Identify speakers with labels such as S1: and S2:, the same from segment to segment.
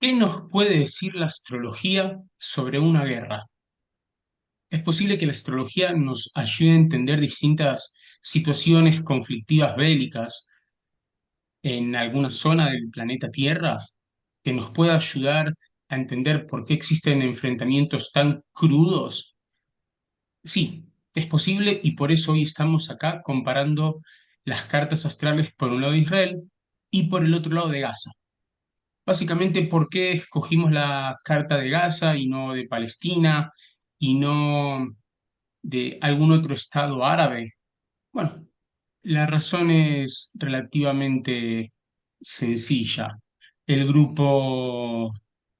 S1: ¿Qué nos puede decir la astrología sobre una guerra? ¿Es posible que la astrología nos ayude a entender distintas situaciones conflictivas bélicas en alguna zona del planeta Tierra? ¿Que nos pueda ayudar a entender por qué existen enfrentamientos tan crudos? Sí, es posible y por eso hoy estamos acá comparando las cartas astrales por un lado de Israel y por el otro lado de Gaza. Básicamente, ¿por qué escogimos la carta de Gaza y no de Palestina y no de algún otro estado árabe? Bueno, la razón es relativamente sencilla. El grupo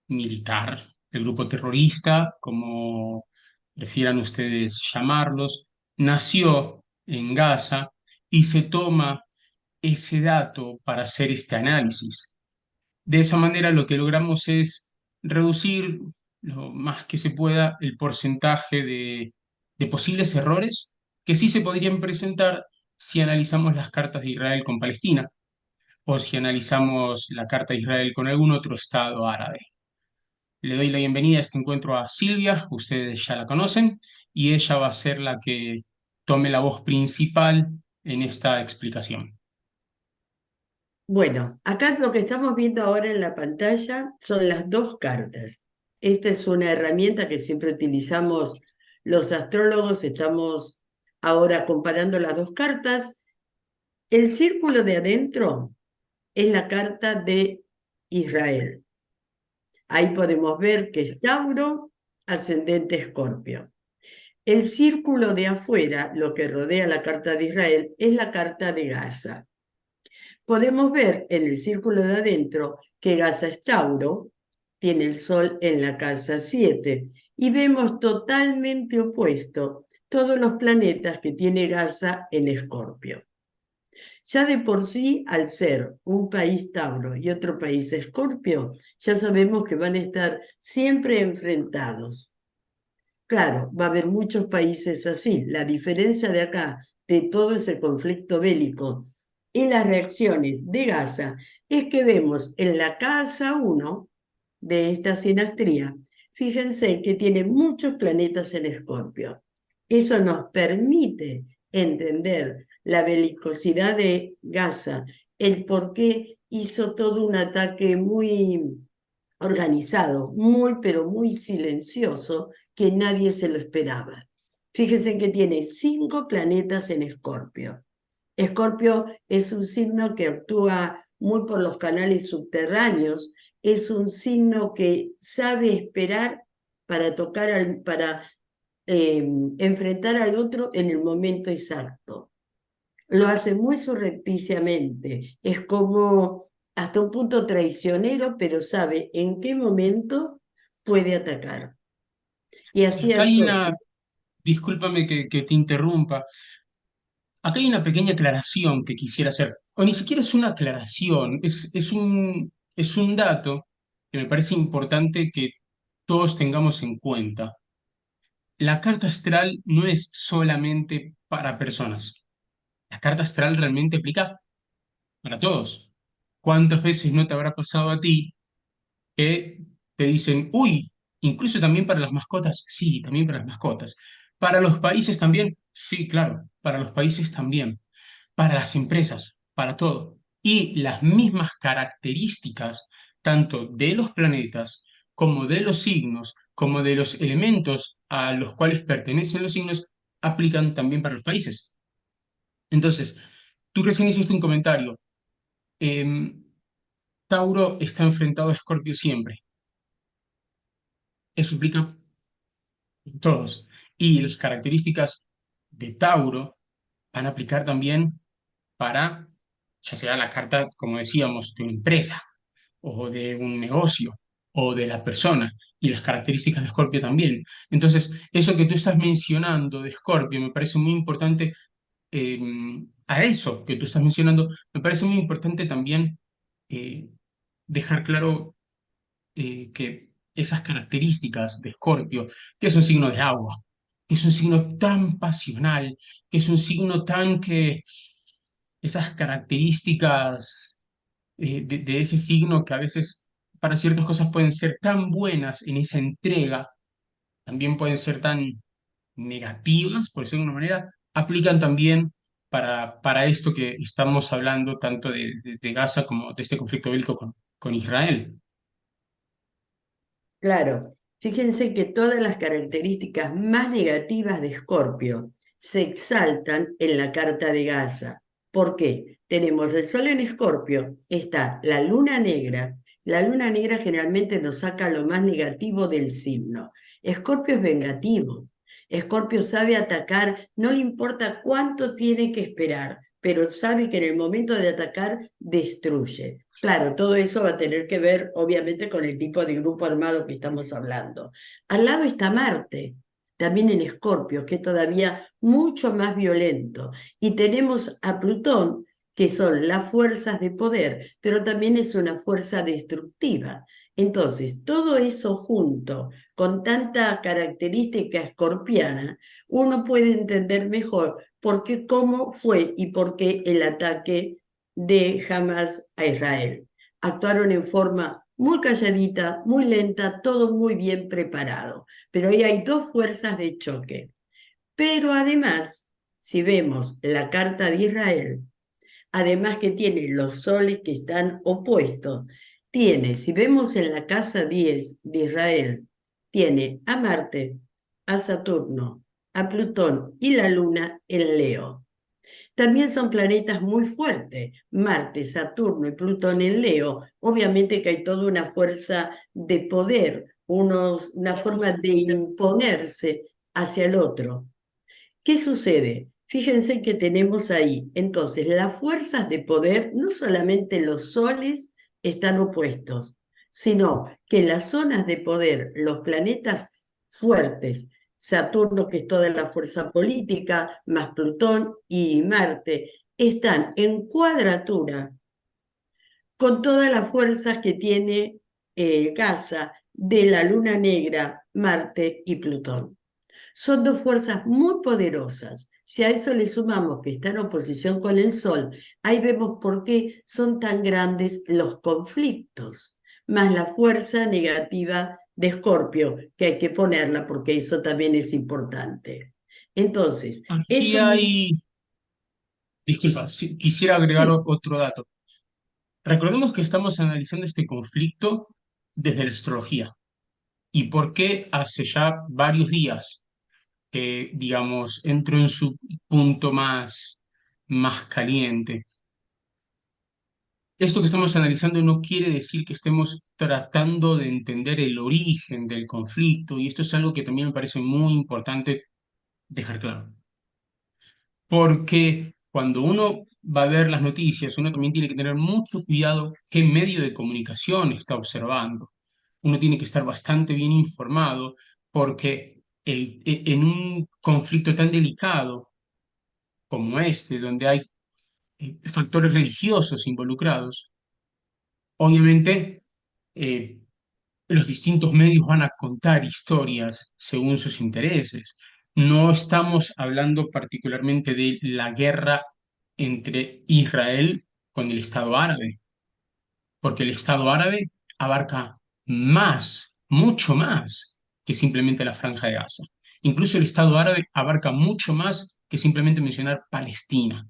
S1: militar, el grupo terrorista, como prefieran ustedes llamarlos, nació en Gaza y se toma ese dato para hacer este análisis. De esa manera lo que logramos es reducir lo más que se pueda el porcentaje de posibles errores que sí se podrían presentar si analizamos las cartas de Israel con Palestina o si analizamos la carta de Israel con algún otro estado árabe. Le doy la bienvenida a este encuentro a Silvia, ustedes ya la conocen, y ella va a ser la que tome la voz principal en esta explicación.
S2: Bueno, acá lo que estamos viendo ahora en la pantalla son las dos cartas. Esta es una herramienta que siempre utilizamos los astrólogos. Estamos ahora comparando las dos cartas. El círculo de adentro es la carta de Israel. Ahí podemos ver que es Tauro, ascendente Escorpio. El círculo de afuera, lo que rodea la carta de Israel, es la carta de Gaza. Podemos ver en el círculo de adentro que Gaza es Tauro, tiene el Sol en la casa 7 y vemos totalmente opuesto todos los planetas que tiene Gaza en Escorpio. Ya de por sí, al ser un país Tauro y otro país Escorpio, ya sabemos que van a estar siempre enfrentados. Claro, va a haber muchos países así. La diferencia de acá, de todo ese conflicto bélico y las reacciones de Gaza, es que vemos en la casa 1 de esta sinastría, fíjense que tiene muchos planetas en Escorpio. Eso nos permite entender la belicosidad de Gaza, el por qué hizo todo un ataque muy organizado, muy, pero muy silencioso, que nadie se lo esperaba. Fíjense que tiene 5 planetas en Escorpio. Escorpio es un signo que actúa muy por los canales subterráneos, es un signo que sabe esperar para enfrentar al otro en el momento exacto. Lo hace muy surrepticiamente, es como hasta un punto traicionero, pero sabe en qué momento puede atacar. Y así
S1: Acá hay
S2: actuó.
S1: una, discúlpame que te interrumpa. Acá hay una pequeña aclaración que quisiera hacer, o ni siquiera es una aclaración, es un dato que me parece importante que todos tengamos en cuenta. La carta astral no es solamente para personas. La carta astral realmente aplica para todos. ¿Cuántas veces no te habrá pasado a ti que te dicen, uy, incluso también para las mascotas? Sí, también para las mascotas. ¿Para los países también? Sí, claro, para los países también, para las empresas, para todo. Y las mismas características, tanto de los planetas como de los signos, como de los elementos a los cuales pertenecen los signos, aplican también para los países. Entonces, tú recién hiciste un comentario. em, Tauro está enfrentado a Escorpio siempre. Eso implica todos. Y las características de Tauro van a aplicar también para, ya sea la carta, como decíamos, de una empresa o de un negocio o de la persona y las características de Escorpio también. Entonces, eso que tú estás mencionando de Escorpio me parece muy importante, eh, a eso que tú estás mencionando, me parece muy importante también eh, dejar claro que esas características de Escorpio, que es un signo de agua, que es un signo tan pasional, que es un signo tan que esas características de ese signo que a veces para ciertas cosas pueden ser tan buenas en esa entrega, también pueden ser tan negativas, por decirlo de alguna manera, aplican también para esto que estamos hablando tanto de Gaza como de este conflicto bélico con Israel.
S2: Claro, fíjense que todas las características más negativas de Escorpio se exaltan en la carta de Gaza. ¿Por qué? Tenemos el Sol en Escorpio, está la Luna Negra. La Luna Negra generalmente nos saca lo más negativo del signo. Escorpio es vengativo. Escorpio sabe atacar, no le importa cuánto tiene que esperar, pero sabe que en el momento de atacar destruye. Claro, todo eso va a tener que ver, obviamente, con el tipo de grupo armado que estamos hablando. Al lado está Marte, también en Escorpio, que es todavía mucho más violento. Y tenemos a Plutón, que son las fuerzas de poder, pero también es una fuerza destructiva. Entonces, todo eso junto, con tanta característica escorpiana, uno puede entender mejor por qué, cómo fue y por qué el ataque de Hamas a Israel. Actuaron en forma muy calladita, muy lenta, todo muy bien preparado. Pero ahí hay dos fuerzas de choque. Pero además, si vemos la carta de Israel, además que tiene los soles que están opuestos, tiene, si vemos en la casa 10 de Israel, tiene a Marte, a Saturno, a Plutón y la Luna en Leo. También son planetas muy fuertes, Marte, Saturno y Plutón en Leo. Obviamente que hay toda una fuerza de poder, una forma de imponerse hacia el otro. ¿Qué sucede? Fíjense que tenemos ahí, entonces, las fuerzas de poder, no solamente los soles están opuestos, sino que las zonas de poder, los planetas fuertes, Saturno, que es toda la fuerza política, más Plutón y Marte, están en cuadratura con todas las fuerzas que tiene Gaza de la Luna Negra, Marte y Plutón. Son dos fuerzas muy poderosas. Si a eso le sumamos que está en oposición con el Sol, ahí vemos por qué son tan grandes los conflictos, más la fuerza negativa de Escorpio, que hay que ponerla porque eso también es importante. Es
S1: Aquí
S2: un...
S1: hay, disculpa, quisiera agregar
S2: Sí,
S1: otro dato. Recordemos que estamos analizando este conflicto desde la astrología y por qué hace ya varios días que, digamos, entró en su punto más caliente. Esto que estamos analizando no quiere decir que estemos tratando de entender el origen del conflicto, y esto es algo que también me parece muy importante dejar claro. Porque cuando uno va a ver las noticias, uno también tiene que tener mucho cuidado qué medio de comunicación está observando. Uno tiene que estar bastante bien informado porque en un conflicto tan delicado como este, donde hay factores religiosos involucrados, obviamente eh, los distintos medios van a contar historias según sus intereses. No estamos hablando particularmente de la guerra entre Israel con el Estado árabe, porque el Estado árabe abarca más, mucho más que simplemente la Franja de Gaza. Incluso el Estado árabe abarca mucho más que simplemente mencionar Palestina.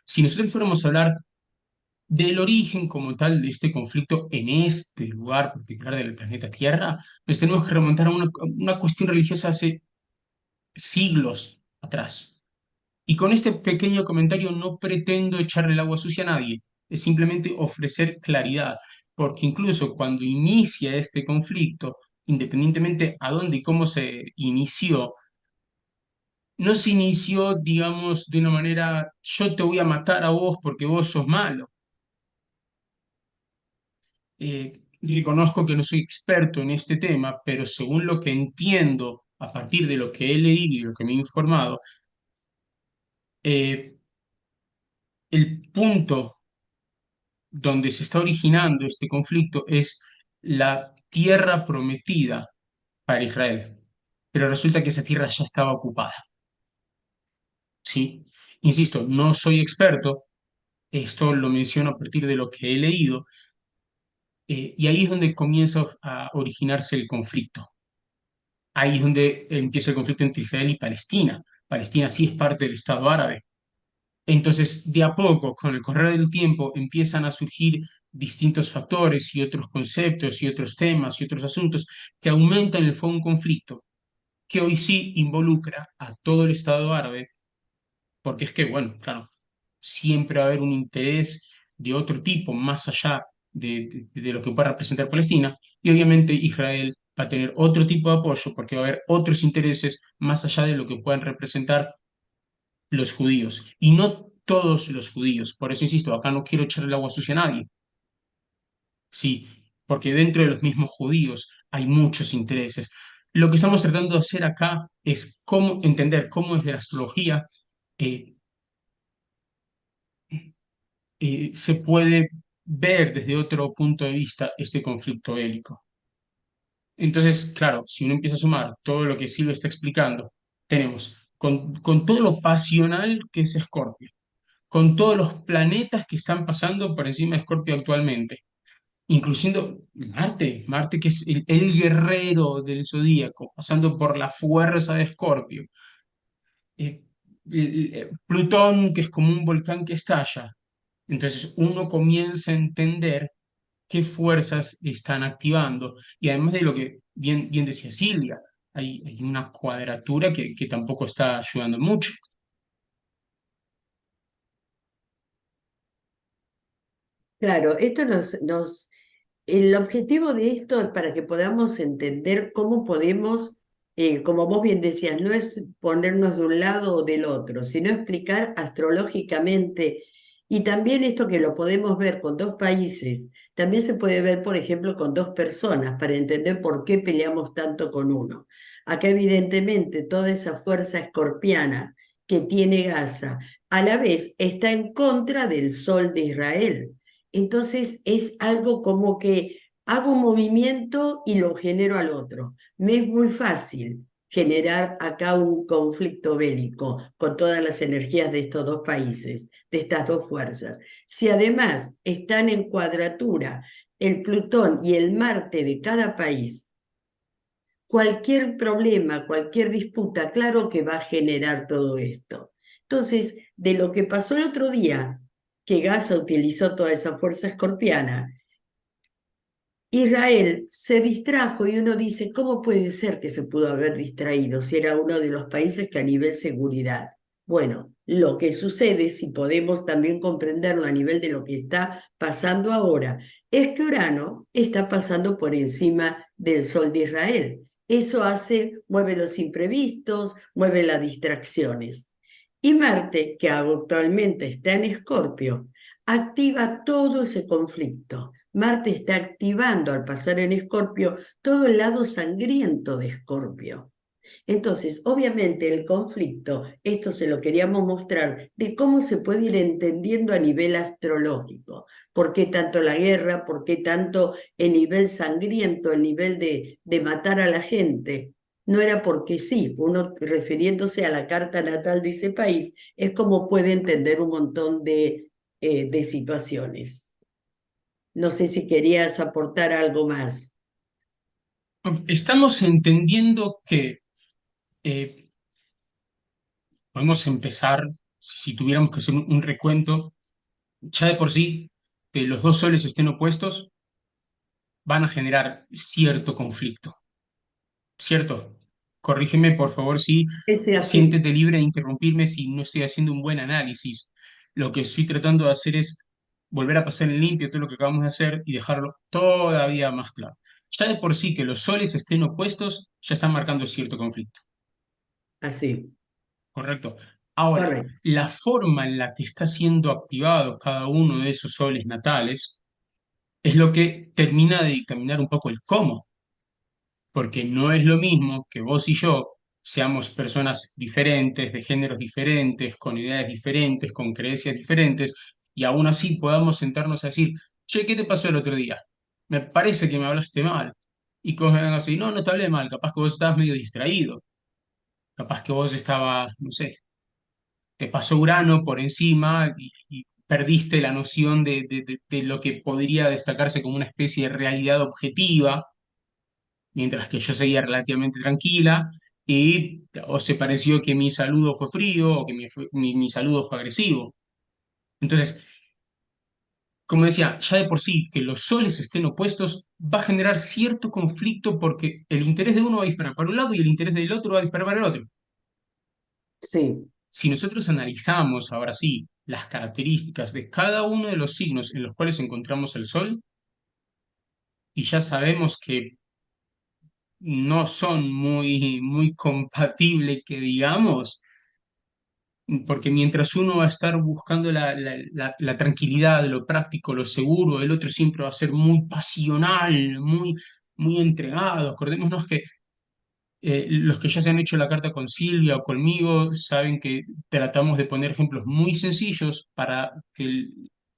S1: Si nosotros fuéramos a hablar del origen como tal de este conflicto en este lugar particular del planeta Tierra, nos tenemos que remontar a una cuestión religiosa hace siglos atrás. Y con este pequeño comentario no pretendo echarle el agua sucia a nadie, es simplemente ofrecer claridad, porque incluso cuando inicia este conflicto, independientemente a dónde y cómo se inició, no se inició, digamos, de una manera, yo te voy a matar a vos porque vos sos malo. Reconozco que no soy experto en este tema, pero según lo que entiendo a partir de lo que he leído y lo que me he informado, eh, el punto donde se está originando este conflicto es la tierra prometida para Israel. Pero resulta que esa tierra ya estaba ocupada, ¿sí? Insisto, no soy experto, esto lo menciono a partir de lo que he leído, Y ahí es donde comienza a originarse el conflicto. Ahí es donde empieza el conflicto entre Israel y Palestina. Palestina sí es parte del Estado árabe. Entonces, de a poco, con el correr del tiempo, empiezan a surgir distintos factores y otros conceptos y otros temas y otros asuntos que aumentan el fondo de un conflicto, que hoy sí involucra a todo el Estado árabe, porque es que, bueno, claro, siempre va a haber un interés de otro tipo más allá de lo que pueda representar Palestina, y obviamente Israel va a tener otro tipo de apoyo porque va a haber otros intereses más allá de lo que puedan representar los judíos, y no todos los judíos. Por eso insisto, acá no quiero echarle el agua sucia a nadie, sí, porque dentro de los mismos judíos hay muchos intereses. Lo que estamos tratando de hacer acá es cómo entender cómo desde la astrología eh, se puede ver desde otro punto de vista este conflicto bélico. Entonces, claro, si uno empieza a sumar todo lo que Silvia está explicando, tenemos con todo lo pasional que es Escorpio, con todos los planetas que están pasando por encima de Escorpio actualmente, incluyendo Marte que es el guerrero del zodíaco, pasando por la fuerza de Escorpio, eh, Plutón que es como un volcán que estalla. Entonces uno comienza a entender qué fuerzas están activando. Y además de lo que bien decía Silvia, hay una cuadratura que tampoco está ayudando mucho.
S2: Claro, el objetivo de esto es para que podamos entender cómo podemos, como vos bien decías, no es ponernos de un lado o del otro, sino explicar astrológicamente. Y también esto que lo podemos ver con dos países, también se puede ver, por ejemplo, con dos personas, para entender por qué peleamos tanto con uno. Acá, evidentemente, toda esa fuerza escorpiana que tiene Gaza, a la vez está en contra del sol de Israel. Entonces es algo como que hago un movimiento y lo genero al otro. Me es muy fácil generar acá un conflicto bélico con todas las energías de estos dos países, de estas dos fuerzas. Si además están en cuadratura el Plutón y el Marte de cada país, cualquier problema, cualquier disputa, claro que va a generar todo esto. Entonces, de lo que pasó el otro día, que Gaza utilizó toda esa fuerza escorpiana, Israel se distrajo y uno dice, ¿cómo puede ser que se pudo haber distraído si era uno de los países que a nivel seguridad? Bueno, lo que sucede, si podemos también comprenderlo a nivel de lo que está pasando ahora, es que Urano está pasando por encima del Sol de Israel. Eso mueve los imprevistos, mueve las distracciones. Y Marte, que actualmente está en Escorpio, activa todo ese conflicto. Marte está activando al pasar en Escorpio todo el lado sangriento de Escorpio. Entonces, obviamente el conflicto, esto se lo queríamos mostrar, de cómo se puede ir entendiendo a nivel astrológico. ¿Por qué tanto la guerra? ¿Por qué tanto el nivel sangriento, el nivel de matar a la gente? No era porque sí, uno refiriéndose a la carta natal de ese país, es como puede entender un montón de situaciones. No sé si querías aportar algo más.
S1: Estamos entendiendo que eh, podemos empezar, si tuviéramos que hacer un recuento, ya de por sí, que los dos soles estén opuestos van a generar cierto conflicto, ¿cierto? Corrígeme, por favor, si
S2: Ese así,
S1: siéntete libre de interrumpirme si no estoy haciendo un buen análisis. Lo que estoy tratando de hacer es volver a pasar en limpio todo lo que acabamos de hacer y dejarlo todavía más claro. Ya de por sí que los soles estén opuestos, ya están marcando cierto conflicto,
S2: así,
S1: ¿correcto? Ahora,
S2: correcto.
S1: la forma en la que está siendo activado cada uno de esos soles natales es lo que termina de dictaminar un poco el cómo, porque no es lo mismo que vos y yo seamos personas diferentes, de géneros diferentes, con ideas diferentes, con creencias diferentes, y aún así podamos sentarnos a decir, che, ¿qué te pasó el otro día? Me parece que me hablaste mal. Y que vos me vengas así, no, no te hablé mal, capaz que vos estabas medio distraído, capaz que vos estabas, no sé, te pasó Urano por encima perdiste la noción de lo que podría destacarse como una especie de realidad objetiva, mientras que yo seguía relativamente tranquila, y o se pareció que mi saludo fue frío o que mi saludo fue agresivo. Entonces, como decía, ya de por sí que los soles estén opuestos va a generar cierto conflicto porque el interés de uno va a disparar para un lado y el interés del otro va a disparar para el otro.
S2: Sí,
S1: Si nosotros analizamos ahora sí las características de cada uno de los signos en los cuales encontramos el sol, y ya sabemos que no son muy compatibles, que digamos, porque mientras uno va a estar buscando la tranquilidad, lo práctico, lo seguro, el otro siempre va a ser muy pasional, muy entregado. Acordémonos que los que ya se han hecho la carta con Silvia o conmigo saben que tratamos de poner ejemplos muy sencillos para que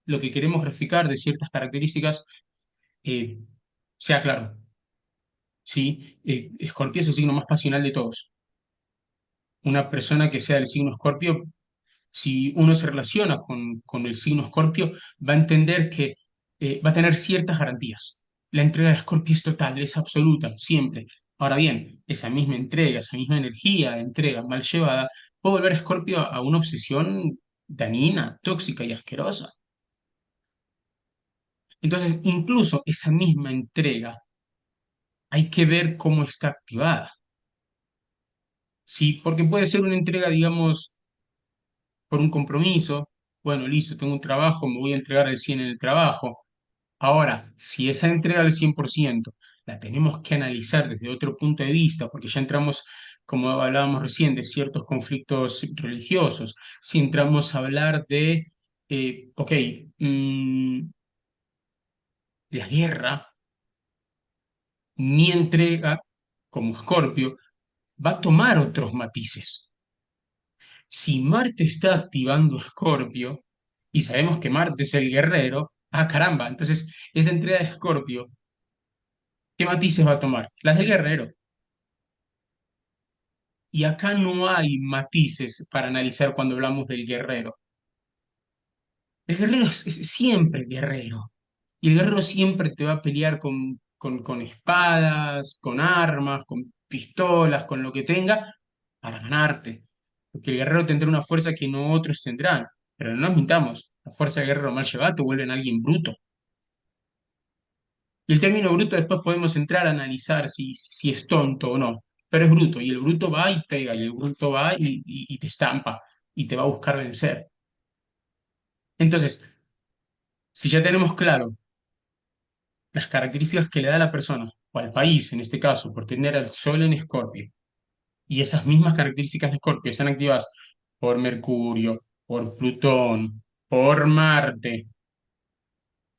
S1: lo que queremos graficar de ciertas características eh, sea claro. ¿Sí? Escorpio es el signo más pasional de todos. Una persona que sea del signo Escorpio, si uno se relaciona con el signo Escorpio, va a entender que va a tener ciertas garantías. La entrega de Escorpio es total, es absoluta, siempre. Ahora bien, esa misma entrega, esa misma energía de entrega mal llevada, puede volver a Escorpio a una obsesión dañina, tóxica y asquerosa. Entonces, incluso esa misma entrega hay que ver cómo está activada. Sí, porque puede ser una entrega, digamos, por un compromiso. Bueno, listo, tengo un trabajo, me voy a entregar al 100 en el trabajo. Ahora, si esa entrega al 100% la tenemos que analizar desde otro punto de vista, porque ya entramos, como hablábamos recién, de ciertos conflictos religiosos, si entramos a hablar de, ok, mm, la guerra, mi entrega como Escorpio va a tomar otros matices. Si Marte está activando Escorpio, y sabemos que Marte es el guerrero, ah, caramba, entonces esa entrega de Escorpio, ¿qué matices va a tomar? Las del guerrero. Y acá no hay matices para analizar cuando hablamos del guerrero. El guerrero es siempre guerrero. Y el guerrero siempre te va a pelear con espadas, con armas, con pistolas, con lo que tenga, para ganarte. Porque el guerrero tendrá una fuerza que no otros tendrán. Pero no nos mintamos, la fuerza del guerrero mal llevada te vuelve en alguien bruto. Y el término bruto después podemos entrar a analizar si es tonto o no. Pero es bruto, y el bruto va y pega, y el bruto va y te estampa, y te va a buscar vencer. Entonces, si ya tenemos claro las características que le da a la persona, o al país en este caso, por tener al Sol en Escorpio, y esas mismas características de Escorpio están activadas por Mercurio, por Plutón, por Marte,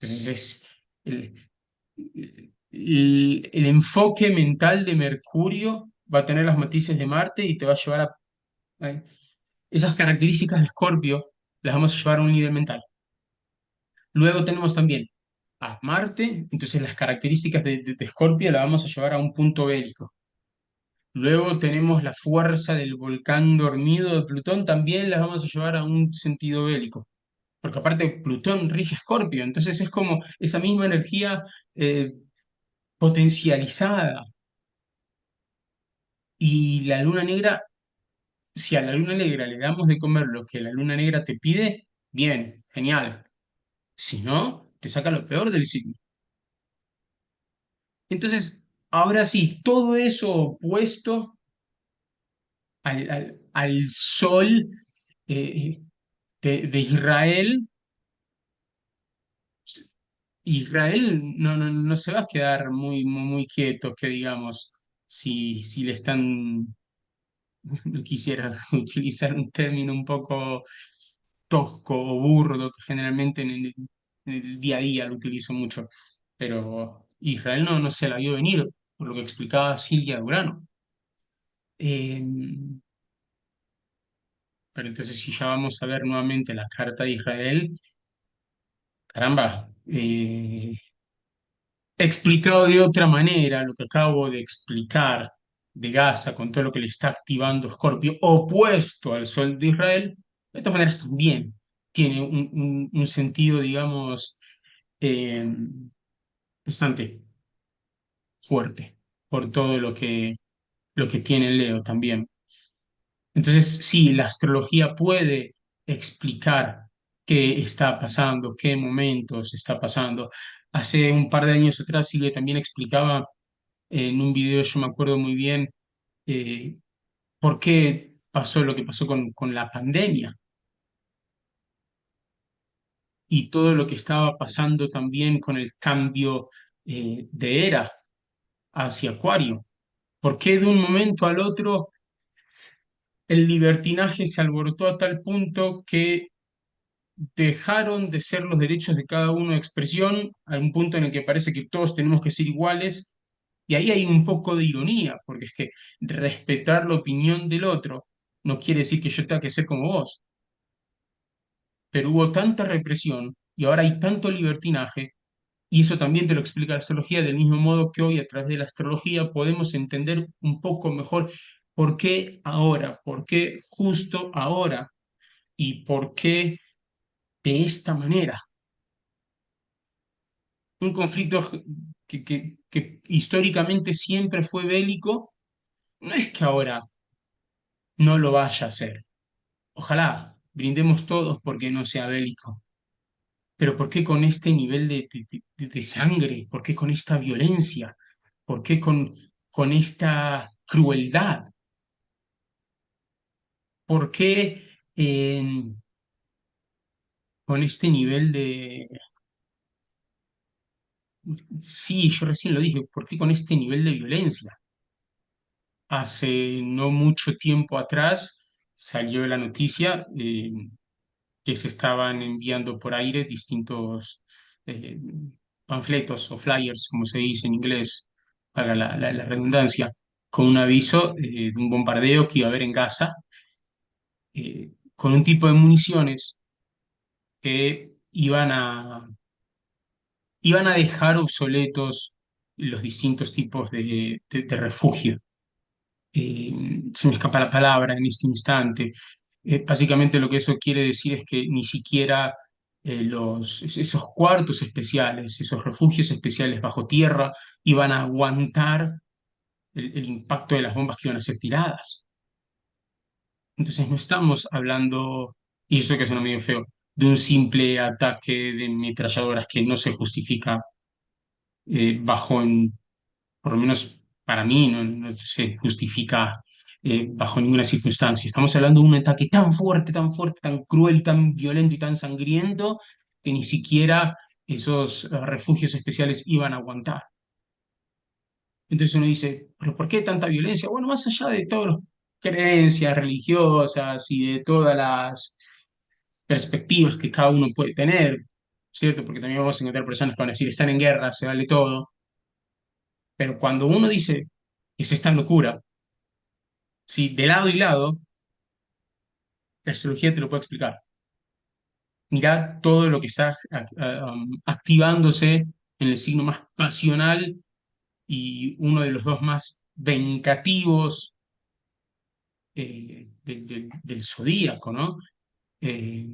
S1: entonces es el enfoque mental de Mercurio va a tener las matices de Marte y te va a llevar a esas características de Escorpio, las vamos a llevar a un nivel mental. Luego tenemos también a Marte, entonces las características de Escorpio las vamos a llevar a un punto bélico. Luego tenemos la fuerza del volcán dormido de Plutón, también las vamos a llevar a un sentido bélico. Porque aparte Plutón rige Escorpio, entonces es como esa misma energía eh, potencializada. Y la luna negra, si a la luna negra le damos de comer lo que la luna negra te pide, bien, genial. Si no, te saca lo peor del signo. Entonces, ahora sí, todo eso opuesto al sol eh, de Israel, Israel no se va a quedar muy quieto, que digamos, si le están, no quisiera utilizar un término un poco tosco o burdo, que generalmente en el día a día lo utilizo mucho, pero Israel no se la vio venir, por lo que explicaba Silvia Durano. Eh, pero entonces si ya vamos a ver nuevamente la carta de Israel, caramba, explicado de otra manera, lo que acabo de explicar de Gaza con todo lo que le está activando Escorpio, opuesto al sol de Israel, de todas maneras también tiene un sentido, digamos, eh, bastante fuerte por todo lo que tiene Leo también. Entonces, sí, la astrología puede explicar qué está pasando, qué momentos está pasando. Hace un par de años atrás, Silvia también explicaba en un video, yo me acuerdo muy bien, eh, por qué pasó lo que pasó con la pandemia y todo lo que estaba pasando también con el cambio de era hacia Acuario. ¿Por qué de un momento al otro el libertinaje se alborotó a tal punto que dejaron de ser los derechos de cada uno de expresión a un punto en el que parece que todos tenemos que ser iguales? Y ahí hay un poco de ironía, porque es que respetar la opinión del otro no quiere decir que yo tenga que ser como vos, pero hubo tanta represión y ahora hay tanto libertinaje, y eso también te lo explica la astrología, del mismo modo que hoy a través de la astrología podemos entender un poco mejor por qué ahora, por qué justo ahora y por qué de esta manera. Un conflicto que históricamente siempre fue bélico, no es que ahora no lo vaya a ser. Ojalá brindemos todos porque no sea bélico, pero ¿por qué con este nivel de sangre? ¿Por qué con esta violencia? ¿Por qué con esta crueldad? ¿Por qué con este nivel de... Sí, yo recién lo dije, ¿por qué con este nivel de violencia? Hace no mucho tiempo atrás salió la noticia que se estaban enviando por aire distintos eh, panfletos o flyers, como se dice en inglés, para la redundancia, con un aviso de un bombardeo que iba a haber en Gaza, con un tipo de municiones que iban a dejar obsoletos los distintos tipos de refugio. Se me escapa la palabra en este instante. Básicamente lo que eso quiere decir es que ni siquiera esos cuartos especiales, esos refugios especiales bajo tierra, iban a aguantar el impacto de las bombas que iban a ser tiradas. Entonces no estamos hablando, y eso que suena medio feo, de un simple ataque de metralladoras que no se justifica bajo, por lo menos para mí, no se justifica bajo ninguna circunstancia. Estamos hablando de un ataque tan fuerte, tan cruel, tan violento y tan sangriento que ni siquiera esos refugios especiales iban a aguantar. Entonces uno dice, ¿pero por qué tanta violencia? Bueno, más allá de todas las creencias religiosas y de todas las perspectivas que cada uno puede tener, ¿cierto? Porque también vamos a encontrar personas que van a decir, están en guerra, se vale todo. Pero cuando uno dice, es esta locura, si de lado y lado, la astrología te lo puede explicar. Mirá todo lo que está activándose en el signo más pasional y uno de los dos más vengativos del zodíaco, ¿no? Eh,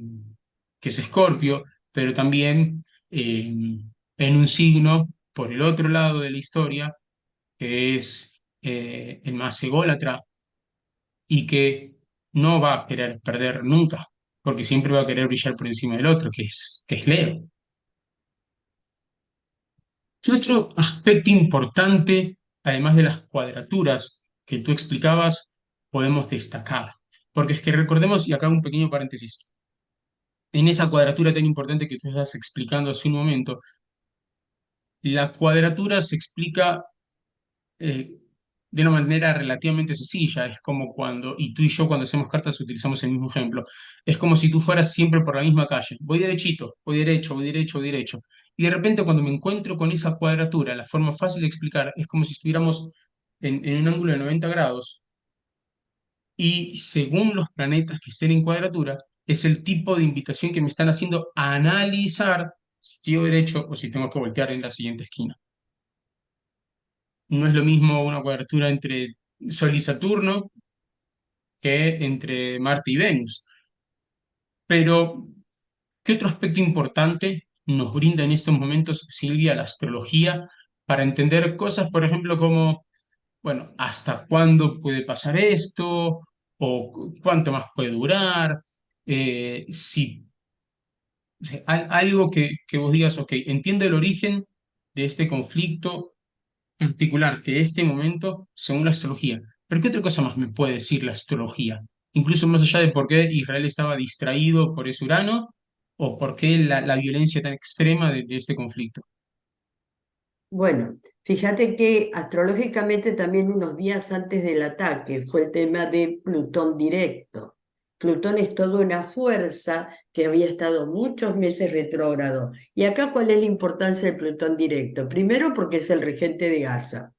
S1: que es Escorpio, pero también en un signo por el otro lado de la historia, que es el más ególatra y que no va a querer perder nunca, porque siempre va a querer brillar por encima del otro, que es Leo. ¿Qué otro aspecto importante, además de las cuadraturas que tú explicabas, podemos destacar? Porque es que recordemos, y acá un pequeño paréntesis, en esa cuadratura tan importante que tú estás explicando hace un momento, la cuadratura se explica eh, de una manera relativamente sencilla. Es como cuando, y tú y yo cuando hacemos cartas utilizamos el mismo ejemplo, es como si tú fueras siempre por la misma calle. Voy derechito, voy derecho, voy derecho, voy derecho. Y de repente cuando me encuentro con esa cuadratura, la forma fácil de explicar es como si estuviéramos en un ángulo de 90 grados y según los planetas que estén en cuadratura, es el tipo de invitación que me están haciendo a analizar si sigo derecho o si tengo que voltear en la siguiente esquina. No es lo mismo una cuadratura entre Sol y Saturno que entre Marte y Venus. Pero ¿Qué otro aspecto importante nos brinda en estos momentos, Silvia, la astrología para entender cosas, por ejemplo, como, bueno, hasta cuándo puede pasar esto o cuánto más puede durar? Si o sea, algo que vos digas, ok, entiendo el origen de este conflicto particular, de este momento, según la astrología. Pero ¿qué otra cosa más me puede decir la astrología? Incluso más allá de por qué Israel estaba distraído por ese Urano o por qué la violencia tan extrema de este conflicto.
S2: Bueno, fíjate que astrológicamente también unos días antes del ataque fue el tema de Plutón directo. Plutón es toda una fuerza que había estado muchos meses retrógrado. ¿Y acá cuál es la importancia del Plutón directo? Primero porque es el regente de Gaza.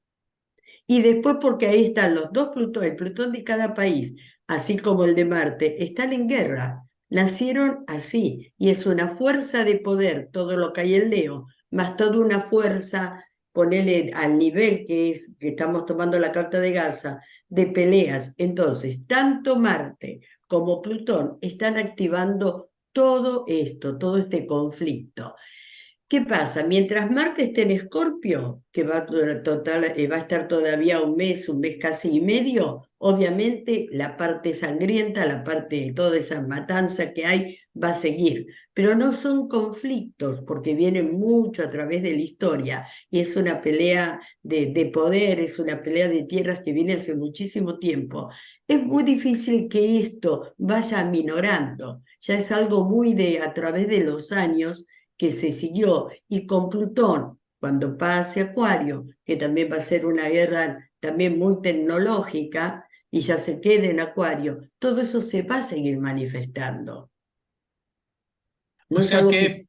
S2: Y después porque ahí están los dos Plutón, el Plutón de cada país, así como el de Marte, están en guerra. Nacieron así y es una fuerza de poder, todo lo que hay en Leo, más toda una fuerza, ponele al nivel que es, que estamos tomando la carta de Gaza, de peleas. Entonces, tanto Marte como Plutón están activando todo esto, todo este conflicto. ¿Qué pasa? Mientras Marte esté en Escorpio, que va a estar todavía un mes casi y medio, obviamente la parte sangrienta, la parte de toda esa matanza que hay, va a seguir. Pero no son conflictos, porque vienen mucho a través de la historia, y es una pelea de poder, es una pelea de tierras que viene hace muchísimo tiempo. Es muy difícil que esto vaya aminorando, ya es algo muy de a través de los años que se siguió, y con Plutón, cuando pase Acuario, que también va a ser una guerra también muy tecnológica, y ya se quede en Acuario, todo eso se va a seguir manifestando.
S1: O
S2: No es
S1: sea
S2: algo que,
S1: que,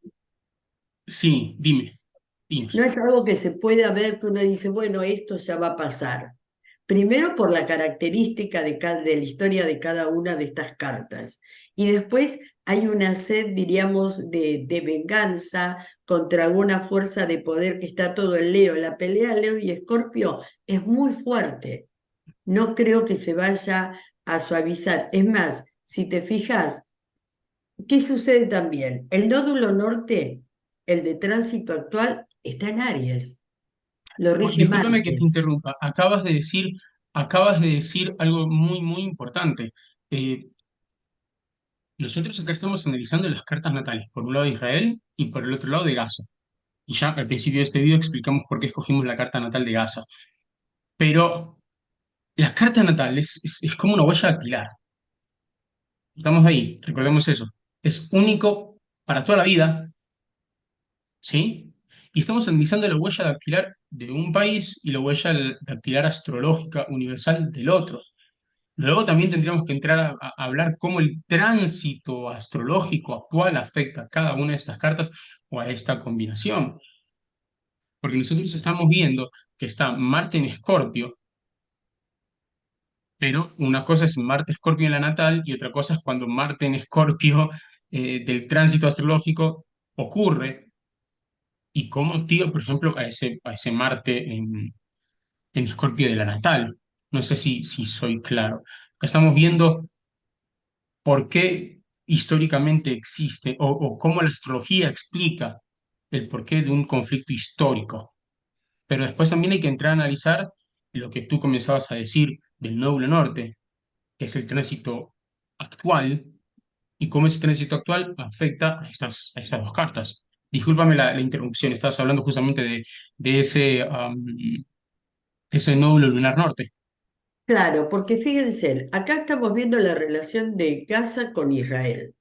S1: sí, dime,
S2: no
S1: dinos.
S2: es algo que se pueda ver que uno dice, bueno, esto ya va a pasar. Primero por la característica de la historia de cada una de estas cartas. Y después hay una sed, diríamos, de venganza contra alguna fuerza de poder que está todo en Leo. La pelea Leo y Escorpio es muy fuerte. No creo que se vaya a suavizar. Es más, si te fijas, ¿qué sucede también? El nódulo norte, el de tránsito actual, está en Aries. Lo rige
S1: Discúlpame que te
S2: Marte.
S1: interrumpa. Acabas de decir algo muy, muy importante. Eh, Nosotros acá estamos analizando las cartas natales, por un lado de Israel y por el otro lado de Gaza. Y ya al principio de este video explicamos por qué escogimos la carta natal de Gaza. Pero la carta natal es como una huella dactilar. Estamos ahí, recordemos eso. Es único para toda la vida, ¿sí? Y estamos analizando la huella dactilar de un país y la huella dactilar astrológica universal del otro. Luego también tendríamos que entrar a hablar cómo el tránsito astrológico actual afecta a cada una de estas cartas o a esta combinación. Porque nosotros estamos viendo que está Marte en Escorpio, pero una cosa es Marte Escorpio en la natal y otra cosa es cuando Marte en Escorpio del tránsito astrológico ocurre y cómo activa, por ejemplo, a ese Marte en Escorpio de la natal. No sé si soy claro. Estamos viendo por qué históricamente existe o cómo la astrología explica el porqué de un conflicto histórico. Pero después también hay que entrar a analizar lo que tú comenzabas a decir del nódulo norte, que es el tránsito actual, y cómo ese tránsito actual afecta a estas dos cartas. Discúlpame la interrupción, estabas hablando justamente de ese nódulo lunar norte.
S2: Claro, porque fíjense, acá estamos viendo la relación de Gaza con Israel.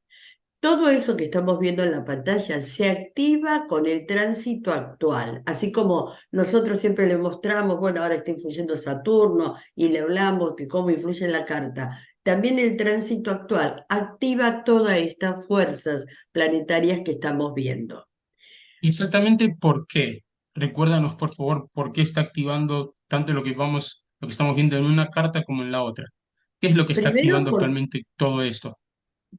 S2: Todo eso que estamos viendo en la pantalla se activa con el tránsito actual, así como nosotros siempre le mostramos, bueno, ahora está influyendo Saturno y le hablamos de cómo influye en la carta. También el tránsito actual activa todas estas fuerzas planetarias que estamos viendo.
S1: Exactamente por qué. Recuérdanos, por favor, por qué está activando tanto lo que estamos viendo en una carta como en la otra. ¿Qué es lo que está
S2: Primero,
S1: activando actualmente todo esto?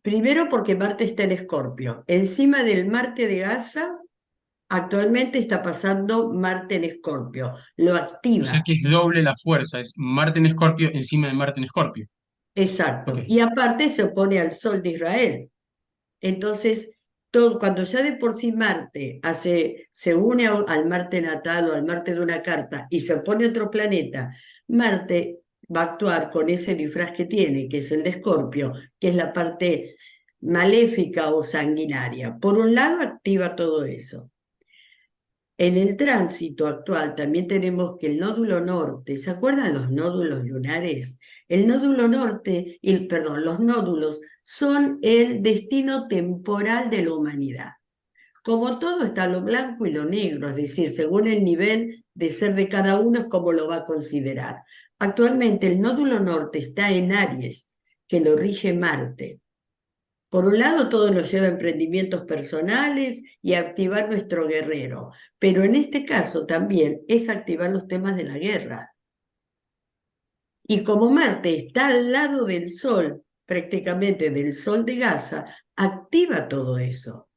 S2: primero porque Marte está en Escorpio. Encima del Marte de Gaza, actualmente está pasando Marte en Escorpio. Lo
S1: O sea
S2: activa.
S1: que es doble la fuerza, es Marte en Escorpio encima de Marte en Escorpio. Ok.
S2: Exacto. Y aparte se opone al sol de Israel. Entonces, cuando ya de por sí Marte se une al Marte natal o al Marte de una carta y se pone otro planeta, Marte va a actuar con ese disfraz que tiene, que es el de Escorpio, que es la parte maléfica o sanguinaria. Por un lado, activa todo eso. En el tránsito actual también tenemos que el nódulo norte, ¿se acuerdan los nódulos lunares? El nódulo norte, perdón, los nódulos son el destino temporal de la humanidad. Como todo está lo blanco y lo negro, es decir, según el nivel de ser de cada uno es como lo va a considerar. Actualmente el nódulo norte está en Aries, que lo rige Marte. Por un lado, todo nos lleva a emprendimientos personales y a activar nuestro guerrero, pero en este caso también es activar los temas de la guerra. Y como Marte está al lado del Sol, prácticamente del Sol de Gaza, activa todo eso.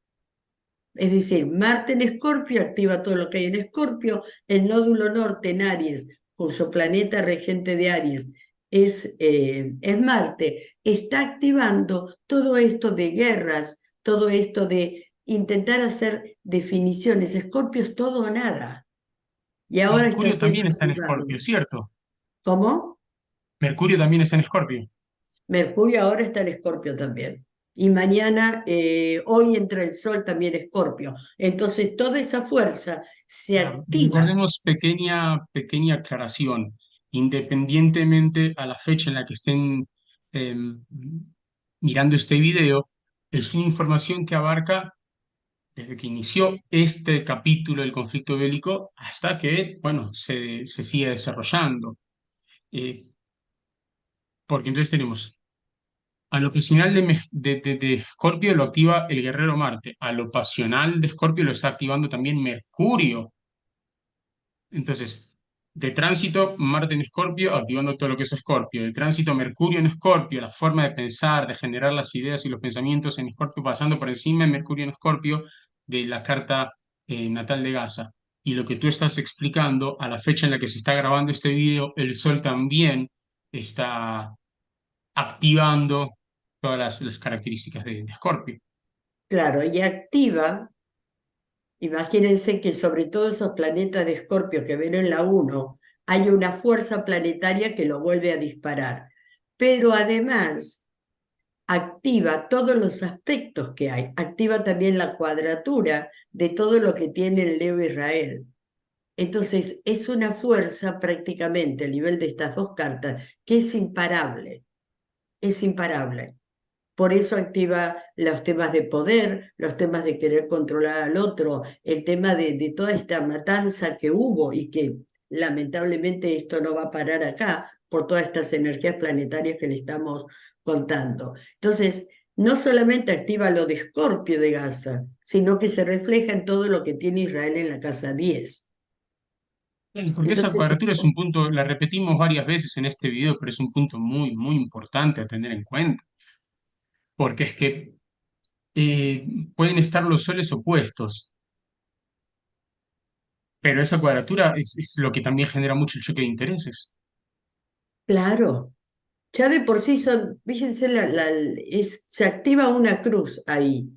S2: Es decir, Marte en Escorpio activa todo lo que hay en Escorpio, el nódulo norte en Aries, cuyo planeta regente de Aries es Marte, está activando todo esto de guerras, todo esto de intentar hacer definiciones. Escorpio es todo o nada. Y ahora está
S1: Mercurio
S2: siendo
S1: también está en
S2: activado.
S1: Escorpio, ¿cierto?
S2: ¿Cómo?
S1: Mercurio también está en Escorpio.
S2: Mercurio ahora está en Escorpio también. Y mañana, hoy entra el Sol también Escorpio. Entonces toda esa fuerza se activa.
S1: Recordemos pequeña aclaración. Independientemente a la fecha en la que estén eh, mirando este video, es una información que abarca desde que inició este capítulo del conflicto bélico hasta que, bueno, se sigue desarrollando. Eh, Porque entonces tenemos a lo pasional de Escorpio lo activa el guerrero Marte, a lo pasional de Escorpio lo está activando también Mercurio. Entonces, de tránsito, Marte en Escorpio, activando todo lo que es Escorpio. De tránsito, Mercurio en Escorpio, la forma de pensar, de generar las ideas y los pensamientos en Escorpio, pasando por encima de Mercurio en Escorpio de la carta natal de Gaza. Y lo que tú estás explicando, a la fecha en la que se está grabando este video, el Sol también está activando todas las características de Escorpio.
S2: Claro, y activa. Imagínense que sobre todo esos planetas de Escorpio que ven en la 1, hay una fuerza planetaria que lo vuelve a disparar. Pero además activa todos los aspectos que hay, activa también la cuadratura de todo lo que tiene el Leo Israel. Entonces es una fuerza prácticamente a nivel de estas dos cartas que es imparable, es imparable. Por eso activa los temas de poder, los temas de querer controlar al otro, el tema de toda esta matanza que hubo y que lamentablemente esto no va a parar acá por todas estas energías planetarias que le estamos contando. Entonces, no solamente activa lo de Escorpio de Gaza, sino que se refleja en todo lo que tiene Israel en la casa 10.
S1: Porque esa
S2: Entonces,
S1: cuadratura es un punto, la repetimos varias veces en este video, pero es un punto muy importante a tener en cuenta, porque es que eh, pueden estar los soles opuestos, pero esa cuadratura es lo que también genera mucho el choque de intereses.
S2: claro. Ya de por sí son, fíjense, se activa una cruz ahí,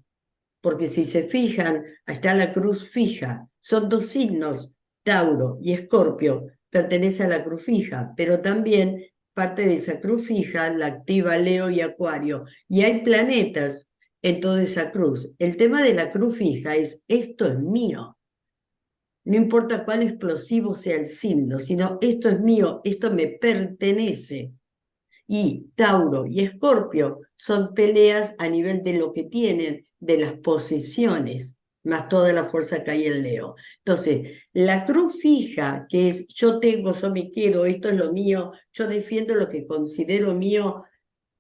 S2: porque si se fijan, está la cruz fija. Son dos signos, Tauro y Escorpio, pertenece a la cruz fija, pero también parte de esa cruz fija la activa Leo y Acuario. Y hay planetas en toda esa cruz. El tema de la cruz fija es, esto es mío. No importa cuál explosivo sea el signo, sino esto es mío, esto me pertenece. Y Tauro y Escorpio son peleas a nivel de lo que tienen, de las posiciones, más toda la fuerza que hay en Leo. Entonces, la cruz fija, que es yo tengo, yo me quiero, esto es lo mío, yo defiendo lo que considero mío,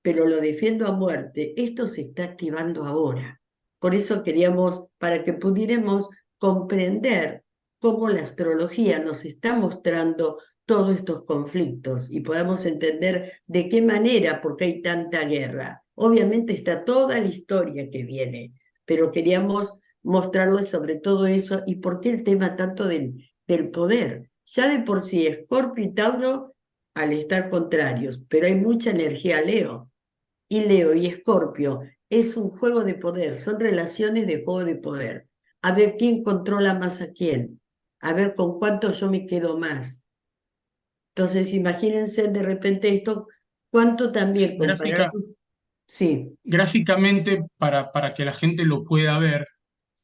S2: pero lo defiendo a muerte, esto se está activando ahora. Por eso queríamos, para que pudiéramos comprender cómo la astrología nos está mostrando todos estos conflictos y podamos entender de qué manera, porque hay tanta guerra. Obviamente está toda la historia que viene, pero queríamos mostrarles sobre todo eso y por qué el tema tanto del poder. Ya de por sí, Escorpio y Tauro al estar contrarios, pero hay mucha energía Leo. Y Leo y Escorpio es un juego de poder, son relaciones de juego de poder. A ver quién controla más a quién, a ver con cuánto yo me quedo más. Entonces, imagínense de repente esto, cuánto también comparar. Sí,
S1: Gráficamente, para que la gente lo pueda ver,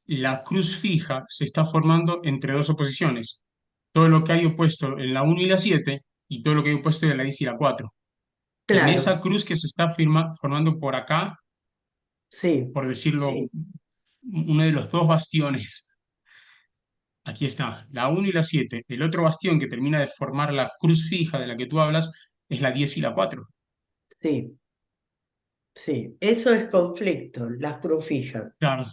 S1: la cruz fija se está formando entre dos oposiciones. Todo lo que hay opuesto en la 1 y la 7 y todo lo que hay opuesto en la 10 y la 4. En
S2: claro,
S1: esa cruz que se está formando por acá,
S2: sí,
S1: por decirlo,
S2: sí,
S1: uno de los dos bastiones, aquí está, la 1 y la 7. El otro bastión que termina de formar la cruz fija de la que tú hablas es la 10 y la 4.
S2: sí, sí. Eso es conflicto, las cruz fijas.
S1: Claro.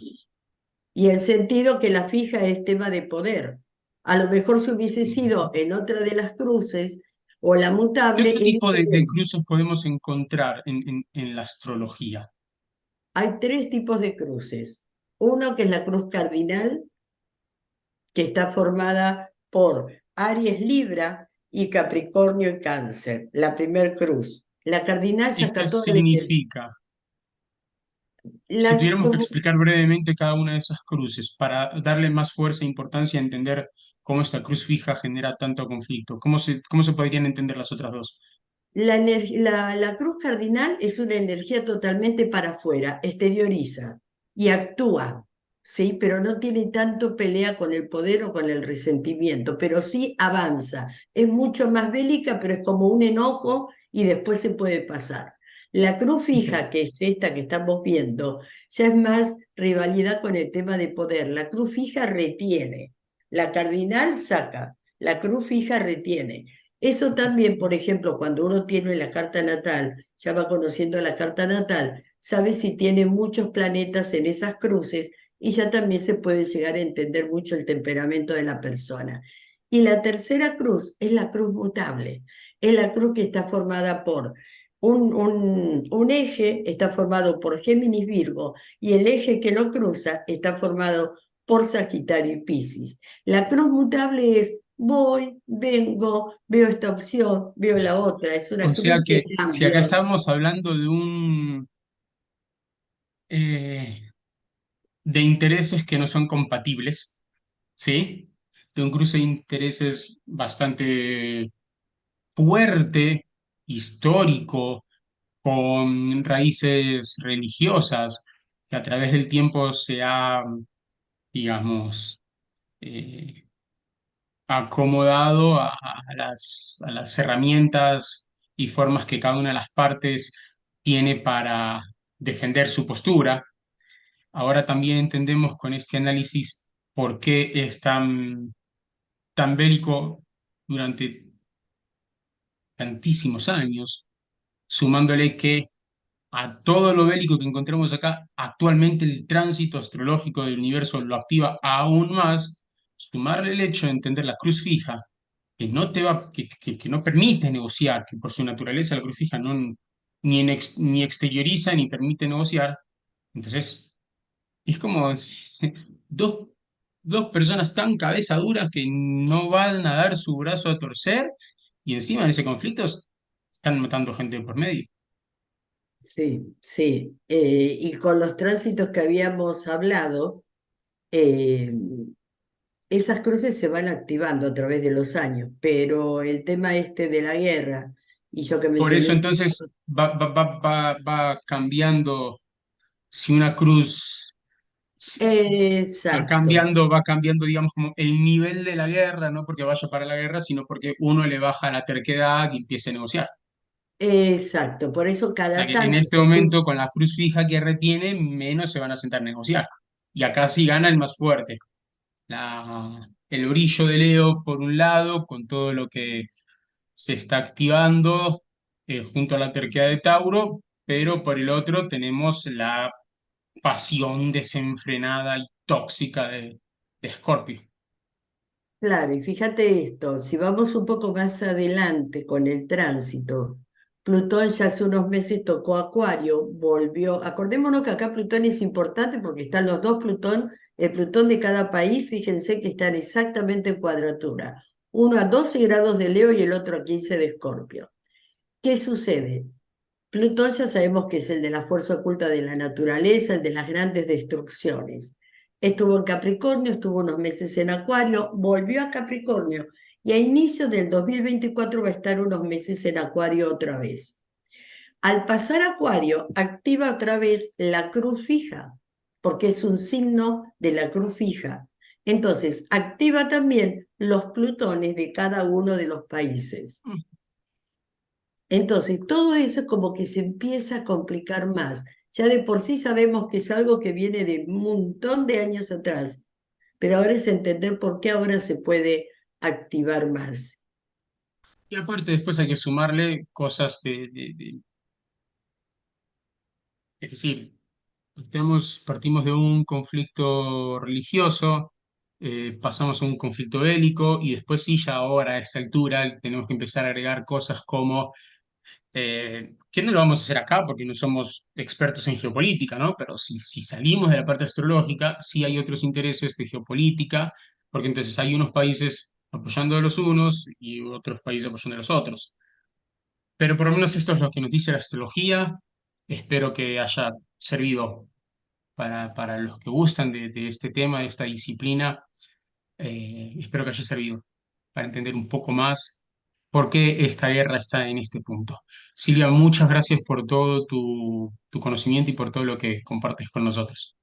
S2: Y el sentido que la fija es tema de poder. A lo mejor si hubiese sido en otra de las cruces o la
S1: ¿Qué
S2: mutable
S1: otro
S2: es
S1: tipo de
S2: diferente.
S1: cruces podemos encontrar en la astrología?
S2: Hay tres tipos de cruces. Uno que es la cruz cardinal, que está formada por Aries, Libra y Capricornio y Cáncer, la primer cruz. La cardinal
S1: ¿Y qué
S2: saca toda la,
S1: significa? Si
S2: la-
S1: tuviéramos que
S2: como
S1: explicar brevemente cada una de esas cruces para darle más fuerza e importancia a entender cómo esta cruz fija genera tanto conflicto, cómo se podrían entender las otras dos?
S2: la cruz cardinal es una energía totalmente para afuera, exterioriza y actúa, ¿sí? Pero no tiene tanto pelea con el poder o con el resentimiento, pero sí avanza. Es mucho más bélica, pero es como un enojo y después se puede pasar. La cruz
S1: Ok.
S2: fija, que es esta que estamos viendo, ya es más rivalidad con el tema de poder. La cruz fija retiene, la cardinal saca, la cruz fija retiene. Eso también, por ejemplo, cuando uno tiene la carta natal, ya va conociendo la carta natal, sabe si tiene muchos planetas en esas cruces y ya también se puede llegar a entender mucho el temperamento de la persona. Y la tercera cruz es la cruz mutable, es la cruz que está formada por un eje, está formado por Géminis Virgo, y el eje que lo cruza está formado por Sagitario y Piscis. La cruz mutable es voy, vengo, veo esta opción, veo la otra. Es
S1: O
S2: una
S1: sea
S2: cruz que
S1: que si acá
S2: cambia.
S1: estamos hablando de intereses que no son compatibles, ¿sí? De un cruce de intereses bastante fuerte, histórico, con raíces religiosas, que a través del tiempo se ha, digamos, eh, acomodado a las herramientas y formas que cada una de las partes tiene para defender su postura. Ahora también entendemos con este análisis por qué es tan bélico durante tantísimos años, sumándole que a todo lo bélico que encontramos acá, actualmente el tránsito astrológico del universo lo activa aún más, sumarle el hecho de entender la cruz fija, que no te va, que no permite negociar, que por su naturaleza la cruz fija no, ni exterioriza ni permite negociar. Entonces, es como dos, dos personas tan cabeza duras que no van a dar su brazo a torcer y encima en ese conflicto están matando gente por medio.
S2: Sí, sí. Y con los tránsitos que habíamos hablado, eh, esas cruces se van activando a través de los años, pero el tema este de la guerra, y yo que
S1: Por
S2: mencioné,
S1: eso entonces va cambiando, si una cruz
S2: exacto,
S1: va cambiando, digamos, como el nivel de la guerra, no porque vaya para la guerra, sino porque uno le baja la terquedad y empiece a negociar.
S2: exacto. Por eso
S1: O sea
S2: cada
S1: que en
S2: tanto
S1: este momento, con la cruz fija que retiene, menos se van a sentar a negociar. Y acá sí gana el más fuerte. El brillo de Leo, por un lado, con todo lo que se está activando junto a la terquedad de Tauro, pero por el otro tenemos la pasión desenfrenada y tóxica de Escorpio.
S2: claro, y fíjate esto, si vamos un poco más adelante con el tránsito, Plutón ya hace unos meses tocó Acuario, volvió, acordémonos que acá Plutón es importante porque están los dos Plutón, el Plutón de cada país, fíjense que están exactamente en cuadratura, uno a 12 grados de Leo y el otro a 15 de Escorpio. ¿Qué sucede? Plutón ya sabemos que es el de la fuerza oculta de la naturaleza, el de las grandes destrucciones. Estuvo en Capricornio, estuvo unos meses en Acuario, volvió a Capricornio y a inicios del 2024 va a estar unos meses en Acuario otra vez. Al pasar a Acuario, activa otra vez la cruz fija, porque es un signo de la cruz fija. Entonces, activa también los plutones de cada uno de los países.
S1: Mm.
S2: Entonces, todo eso es como que se empieza a complicar más. Ya de por sí sabemos que es algo que viene de un montón de años atrás, pero ahora es entender por qué ahora se puede activar más.
S1: Y aparte después hay que sumarle cosas es decir, partimos de un conflicto religioso, pasamos a un conflicto bélico y después sí, ya ahora a esta altura tenemos que empezar a agregar cosas como, que no lo vamos a hacer acá porque no somos expertos en geopolítica, ¿no? Pero si salimos de la parte astrológica, sí hay otros intereses de geopolítica, porque entonces hay unos países apoyando a los unos y otros países apoyando a los otros. Pero por lo menos esto es lo que nos dice la astrología. Espero que haya servido para los que gustan de este tema, de esta disciplina. Espero que haya servido para entender un poco más por qué esta guerra está en este punto. Silvia, muchas gracias por todo tu conocimiento y por todo lo que compartes con nosotros.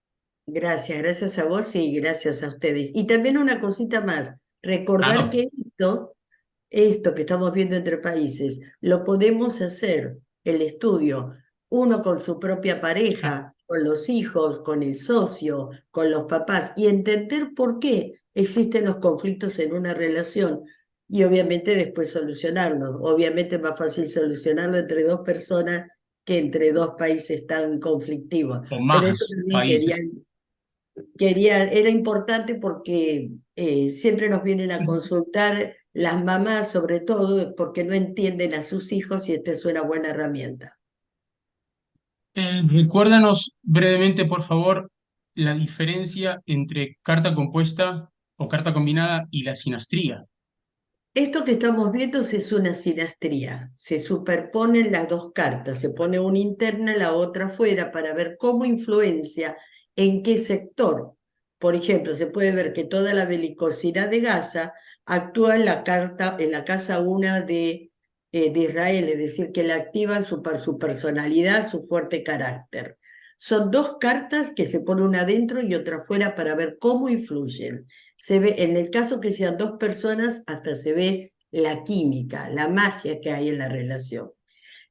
S2: Gracias, gracias a vos y gracias a ustedes. Y también una cosita más,
S1: Ah,
S2: recordar
S1: no.
S2: que esto que estamos viendo entre países, lo podemos hacer, el estudio, uno con su propia pareja, con los hijos, con el socio, con los papás, y entender por qué existen los conflictos en una relación y obviamente después solucionarlos. Obviamente es más fácil solucionarlo entre dos personas que entre dos países tan conflictivos.
S1: O
S2: Pero eso
S1: más
S2: también
S1: países.
S2: era importante porque siempre nos vienen a consultar las mamás, sobre todo, porque no entienden a sus hijos y esta es una buena herramienta.
S1: Recuérdanos brevemente, por favor, la diferencia entre carta compuesta o carta combinada y la sinastría.
S2: Esto que estamos viendo es una sinastría. Se superponen las dos cartas, se pone una interna y la otra afuera para ver cómo influencia en qué sector. Por ejemplo, se puede ver que toda la belicosidad de Gaza actúa en la casa una de Israel, es decir, que la activan su personalidad, su fuerte carácter. Son dos cartas que se pone una adentro y otra afuera para ver cómo influyen. Se ve, en el caso que sean dos personas, hasta se ve la química, la magia que hay en la relación.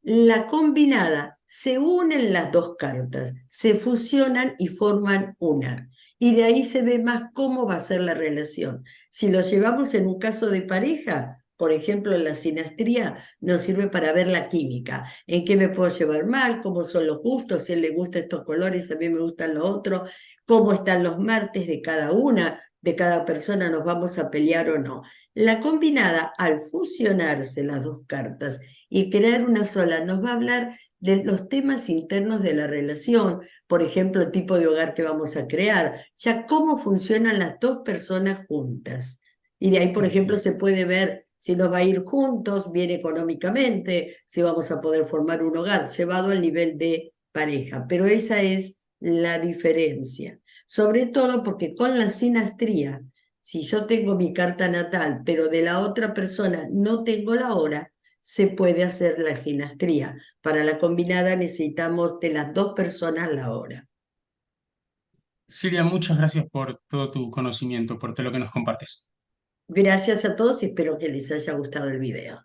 S2: La combinada, se unen las dos cartas, se fusionan y forman una. Y de ahí se ve más cómo va a ser la relación. Si lo llevamos en un caso de pareja, por ejemplo, en la sinastría, nos sirve para ver la química. ¿En qué me puedo llevar mal? ¿Cómo son los gustos? Si a él le gustan estos colores, a mí me gustan los otros. ¿Cómo están los martes de cada una? De cada persona nos vamos a pelear o no. La combinada, al fusionarse las dos cartas y crear una sola, nos va a hablar de los temas internos de la relación, por ejemplo, el tipo de hogar que vamos a crear, ya cómo funcionan las dos personas juntas. Y de ahí, por ejemplo, se puede ver si nos va a ir juntos, bien económicamente, si vamos a poder formar un hogar, llevado al nivel de pareja. Pero esa es la diferencia. Sobre todo porque con la sinastría, si yo tengo mi carta natal, pero de la otra persona no tengo la hora, se puede hacer la sinastría. Para la combinada necesitamos de las dos personas la hora.
S1: Silvia, muchas gracias por todo tu conocimiento, por todo lo que nos compartes.
S2: Gracias a todos y espero que les haya gustado el video.